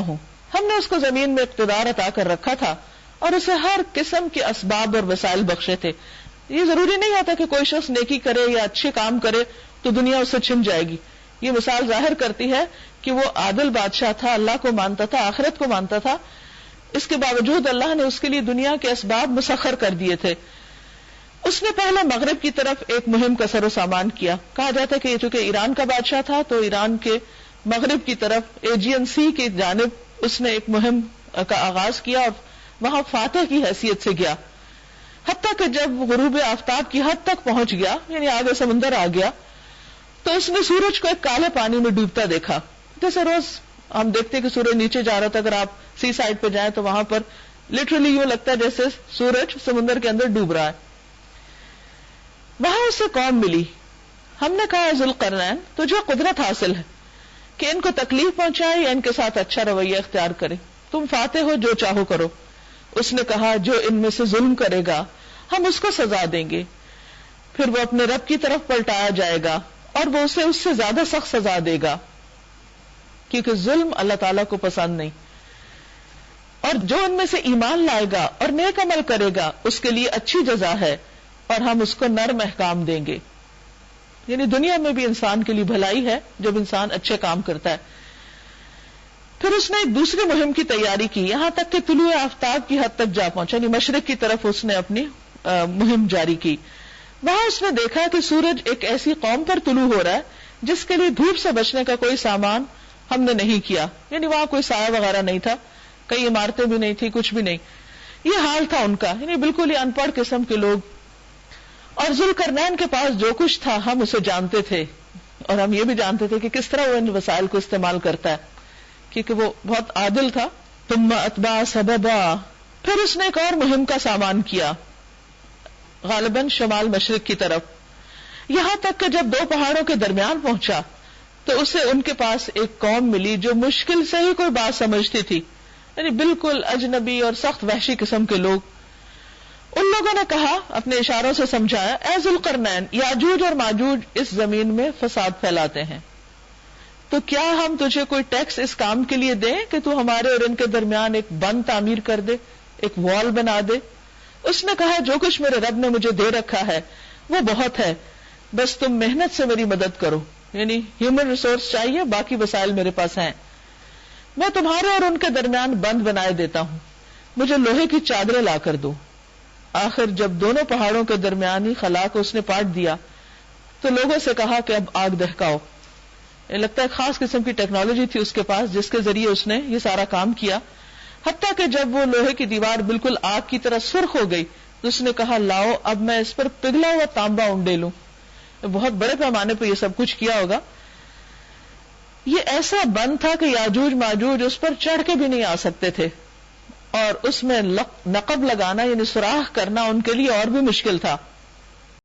ہوں. ہم نے اس کو زمین میں اقتدار عطا کر رکھا تھا اور اسے ہر قسم کے اسباب اور وسائل بخشے تھے. یہ ضروری نہیں ہوتا کہ کوئی شخص نیکی کرے یا اچھے کام کرے تو دنیا اسے چھن جائے گی. یہ مثال ظاہر کرتی ہے کہ وہ عادل بادشاہ تھا, اللہ کو مانتا تھا, آخرت کو مانتا تھا. اس کے باوجود اللہ نے اس کے لیے دنیا کے اسباب مسخر کر دیے تھے. اس نے پہلا مغرب کی طرف ایک مہم کا سر و سامان کیا. کہا جاتا ہے کہ چونکہ ایران کا بادشاہ تھا تو ایران کے مغرب کی طرف ایجین سی کی جانب اس نے ایک مہم کا آغاز کیا اور وہاں فاتح کی حیثیت سے گیا, حتیٰ کہ جب غروب آفتاب کی حد تک پہنچ گیا, یعنی آگے سمندر آ گیا, تو اس نے سورج کو ایک کالے پانی میں ڈوبتا دیکھا. جیسے روز ہم دیکھتے ہیں کہ سورج نیچے جا رہا تھا, اگر آپ سی سائڈ پہ جائیں تو وہاں پر لٹرلی یوں لگتا ہے جیسے سورج سمندر کے اندر ڈوب رہا ہے. وہاں اسے قوم ملی. ہم نے کہا ذوالقرنین تجھے قدرت حاصل ہے کہ ان کو تکلیف پہنچائے یا ان کے ساتھ اچھا رویہ اختیار کرے, تم فاتح ہو, جو چاہو کرو. اس نے کہا جو ان میں سے ظلم کرے گا ہم اس کو سزا دیں گے, پھر وہ اپنے رب کی طرف پلٹایا جائے گا اور وہ اسے اس سے زیادہ سخت سزا دے گا, کیونکہ ظلم اللہ تعالیٰ کو پسند نہیں. اور جو ان میں سے ایمان لائے گا اور نیک عمل کرے گا اس کے لیے اچھی جزا ہے اور ہم اس کو نرم احکام دیں گے. یعنی دنیا میں بھی انسان کے لیے بھلائی ہے جب انسان اچھے کام کرتا ہے. پھر اس نے ایک دوسری مہم کی تیاری کی, یہاں تک کہ طلوع آفتاب کی حد تک جا پہنچا, یعنی مشرق کی طرف اس نے اپنی مہم جاری کی. وہاں اس نے دیکھا کہ سورج ایک ایسی قوم پر طلوع ہو رہا ہے جس کے لیے دھوپ سے بچنے کا کوئی سامان ہم نے نہیں کیا, یعنی وہاں کوئی سایہ وغیرہ نہیں تھا, کئی عمارتیں بھی نہیں تھی, کچھ بھی نہیں. یہ حال تھا ان کا, یعنی بالکل ہی ان پڑھ قسم کے لوگ. اور ذوالقرنین کے پاس جو کچھ تھا ہم اسے جانتے تھے, اور ہم یہ بھی جانتے تھے کہ کس طرح وہ ان وسائل کو استعمال کرتا ہے, کیونکہ وہ بہت عادل تھا. ثم اتبع سببا, پھر اس نے ایک اور مہم کا سامان کیا, غالباً شمال مشرق کی طرف, یہاں تک کہ جب دو پہاڑوں کے درمیان پہنچا تو اسے ان کے پاس ایک قوم ملی جو مشکل سے ہی کوئی بات سمجھتی تھی, یعنی بالکل اجنبی اور سخت وحشی قسم کے لوگ. ان لوگوں نے کہا, اپنے اشاروں سے سمجھایا, اے ذوالقرنین یاجوج اور ماجوج اس زمین میں فساد پھیلاتے ہیں, تو کیا ہم تجھے کوئی ٹیکس اس کام کے لیے دیں کہ تو ہمارے اور ان کے درمیان ایک بند تعمیر کر دے, ایک وال بنا دے. اس نے کہا جو کچھ میرے رب نے مجھے دے رکھا ہے وہ بہت ہے, بس تم محنت سے میری مدد کرو, یعنی ہیومن ریسورس چاہیے, باقی وسائل میرے پاس ہیں. میں تمہارے اور ان کے درمیان بند بنائے دیتا ہوں, مجھے لوہے کی چادریں لا کر دو. آخر جب دونوں پہاڑوں کے درمیانی خلا کو اس نے پاٹ دیا تو لوگوں سے کہا کہ اب آگ دہکاؤ. لگتا ہے خاص قسم کی ٹیکنالوجی تھی اس کے پاس جس کے ذریعے اس نے یہ سارا کام کیا. حتیٰ کہ جب وہ لوہے کی دیوار بالکل آگ کی طرح سرخ ہو گئی تو اس نے کہا لاؤ اب میں اس پر پگھلا ہوا تانبا انڈے لوں. بہت بڑے پیمانے پہ یہ سب کچھ کیا ہوگا. یہ ایسا بند تھا کہ یاجوج ماجوج اس پر چڑھ کے بھی نہیں آ سکتے تھے, اور اس میں نقب لگانا یعنی سوراخ کرنا ان کے لیے اور بھی مشکل تھا.